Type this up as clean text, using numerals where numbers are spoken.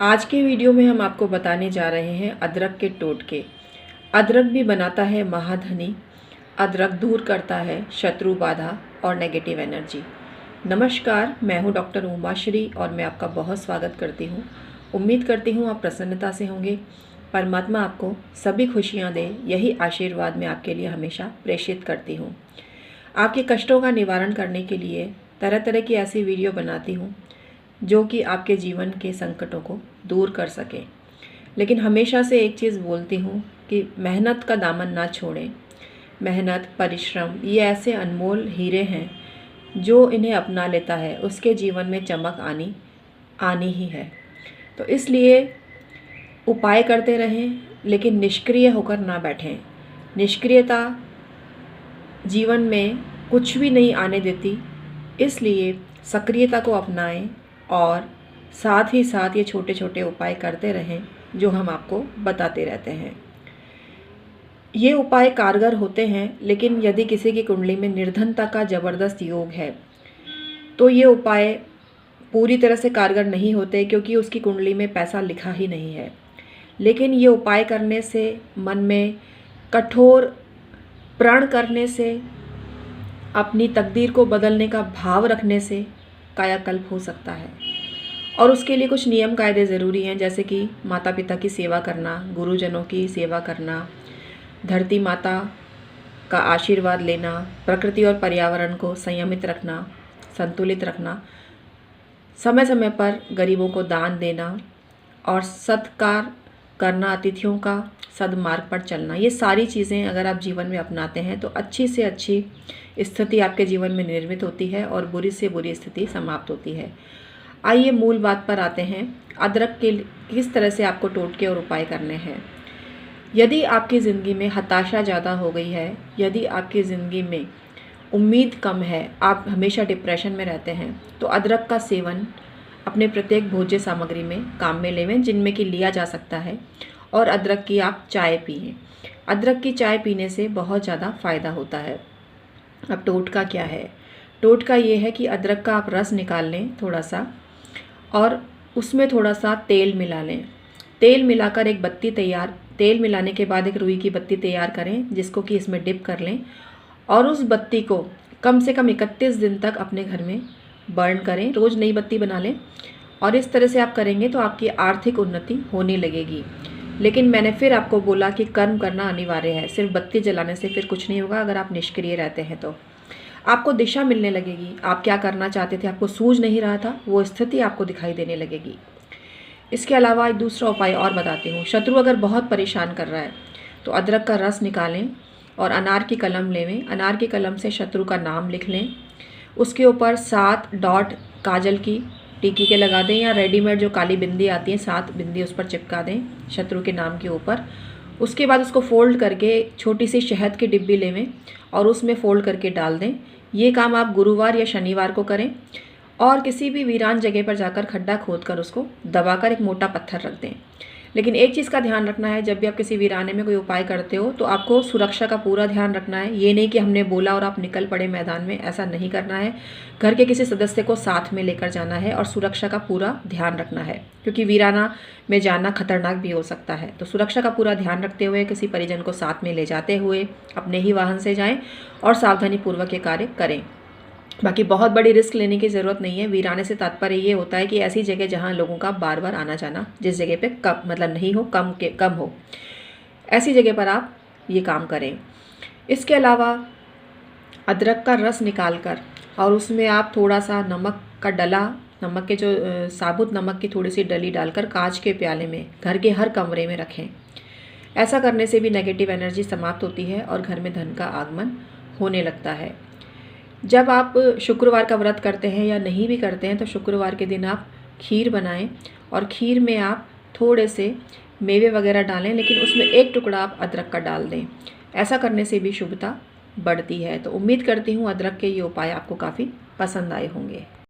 आज के वीडियो में हम आपको बताने जा रहे हैं अदरक के टोटके। अदरक भी बनाता है महाधनी। अदरक दूर करता है शत्रु बाधा और नेगेटिव एनर्जी। नमस्कार, मैं हूं डॉक्टर उमाश्री और मैं आपका बहुत स्वागत करती हूं। उम्मीद करती हूं आप प्रसन्नता से होंगे। परमात्मा आपको सभी खुशियां दे, यही आशीर्वाद मैं आपके लिए हमेशा प्रेषित करती हूं। आपके कष्टों का निवारण करने के लिए तरह तरह की ऐसी वीडियो बनाती हूं जो कि आपके जीवन के संकटों को दूर कर सके। लेकिन हमेशा से एक चीज़ बोलती हूँ कि मेहनत का दामन ना छोड़ें। मेहनत, परिश्रम ये ऐसे अनमोल हीरे हैं जो इन्हें अपना लेता है उसके जीवन में चमक आनी ही है। तो इसलिए उपाय करते रहें, लेकिन निष्क्रिय होकर ना बैठें। निष्क्रियता जीवन में कुछ भी नहीं आने देती, इसलिए सक्रियता को अपनाएं और साथ ही साथ ये छोटे छोटे उपाय करते रहें जो हम आपको बताते रहते हैं। ये उपाय कारगर होते हैं, लेकिन यदि किसी की कुंडली में निर्धनता का ज़बरदस्त योग है तो ये उपाय पूरी तरह से कारगर नहीं होते, क्योंकि उसकी कुंडली में पैसा लिखा ही नहीं है। लेकिन ये उपाय करने से, मन में कठोर प्रण करने से, अपनी तकदीर को बदलने का भाव रखने से कायाकल्प हो सकता है। और उसके लिए कुछ नियम कायदे ज़रूरी हैं, जैसे कि माता पिता की सेवा करना, गुरुजनों की सेवा करना, धरती माता का आशीर्वाद लेना, प्रकृति और पर्यावरण को संयमित रखना, संतुलित रखना, समय समय पर गरीबों को दान देना और सत्कार करना, अतिथियों का सदमार्ग पर चलना। ये सारी चीज़ें अगर आप जीवन में अपनाते हैं तो अच्छी से अच्छी स्थिति आपके जीवन में निर्मित होती है और बुरी से बुरी स्थिति समाप्त होती है। आइए मूल बात पर आते हैं। अदरक के किस तरह से आपको टोटके और उपाय करने हैं। यदि आपकी ज़िंदगी में हताशा ज़्यादा हो गई है, यदि आपकी ज़िंदगी में उम्मीद कम है, आप हमेशा डिप्रेशन में रहते हैं, तो अदरक का सेवन अपने प्रत्येक भोज्य सामग्री में काम में लेवें, जिनमें कि लिया जा सकता है। और अदरक की आप चाय पिए। अदरक की चाय पीने से बहुत ज़्यादा फ़ायदा होता है। अब टोटका क्या है? टोटका ये है कि अदरक का आप रस निकाल लें थोड़ा सा और उसमें थोड़ा सा तेल मिला लें। तेल मिलाकर एक बत्ती तैयार, तेल मिलाने के बाद एक रुई की बत्ती तैयार करें, जिसको कि इसमें डिप कर लें और उस बत्ती को कम से कम 31 दिन तक अपने घर में बर्न करें। रोज़ नई बत्ती बना लें और इस तरह से आप करेंगे तो आपकी आर्थिक उन्नति होने लगेगी। लेकिन मैंने फिर आपको बोला कि कर्म करना अनिवार्य है। सिर्फ बत्ती जलाने से फिर कुछ नहीं होगा। अगर आप निष्क्रिय रहते हैं तो आपको दिशा मिलने लगेगी। आप क्या करना चाहते थे, आपको सूझ नहीं रहा था, वो स्थिति आपको दिखाई देने लगेगी। इसके अलावा एक दूसरा उपाय और बताती हूँ। शत्रु अगर बहुत परेशान कर रहा है तो अदरक का रस निकालें और अनार की कलम लेवें। अनार की कलम से शत्रु का नाम लिख लें। उसके ऊपर 7 डॉट काजल की टिक्की के लगा दें, या रेडीमेड जो काली बिंदी आती है 7 बिंदी उस पर चिपका दें शत्रु के नाम के ऊपर। उसके बाद उसको फोल्ड करके छोटी सी शहद की डिब्बी लेवें और उसमें फोल्ड करके डाल दें। ये काम आप गुरुवार या शनिवार को करें और किसी भी वीरान जगह पर जाकर खड्डा खोदकर उसको दबाकर एक मोटा पत्थर रख दें। लेकिन एक चीज़ का ध्यान रखना है, जब भी आप किसी वीराने में कोई उपाय करते हो तो आपको सुरक्षा का पूरा ध्यान रखना है। ये नहीं कि हमने बोला और आप निकल पड़े मैदान में, ऐसा नहीं करना है। घर के किसी सदस्य को साथ में लेकर जाना है और सुरक्षा का पूरा ध्यान रखना है, क्योंकि वीराना में जाना खतरनाक भी हो सकता है। तो सुरक्षा का पूरा ध्यान रखते हुए किसी परिजन को साथ में ले जाते हुए अपने ही वाहन से जाएँ और सावधानीपूर्वक ये कार्य करें। बाकी बहुत बड़ी रिस्क लेने की ज़रूरत नहीं है। वीराने से तात्पर्य ये होता है कि ऐसी जगह जहाँ लोगों का बार बार आना जाना, जिस जगह पे कम मतलब नहीं हो, कम हो, ऐसी जगह पर आप ये काम करें। इसके अलावा अदरक का रस निकाल कर और उसमें आप थोड़ा सा नमक का डला, नमक के जो साबुत नमक की थोड़ी सी डली डालकर कांच के प्याले में घर के हर कमरे में रखें। ऐसा करने से भी नेगेटिव एनर्जी समाप्त होती है और घर में धन का आगमन होने लगता है। जब आप शुक्रवार का व्रत करते हैं या नहीं भी करते हैं तो शुक्रवार के दिन आप खीर बनाएं और खीर में आप थोड़े से मेवे वगैरह डालें, लेकिन उसमें एक टुकड़ा आप अदरक का डाल दें। ऐसा करने से भी शुभता बढ़ती है। तो उम्मीद करती हूँ अदरक के ये उपाय आपको काफ़ी पसंद आए होंगे।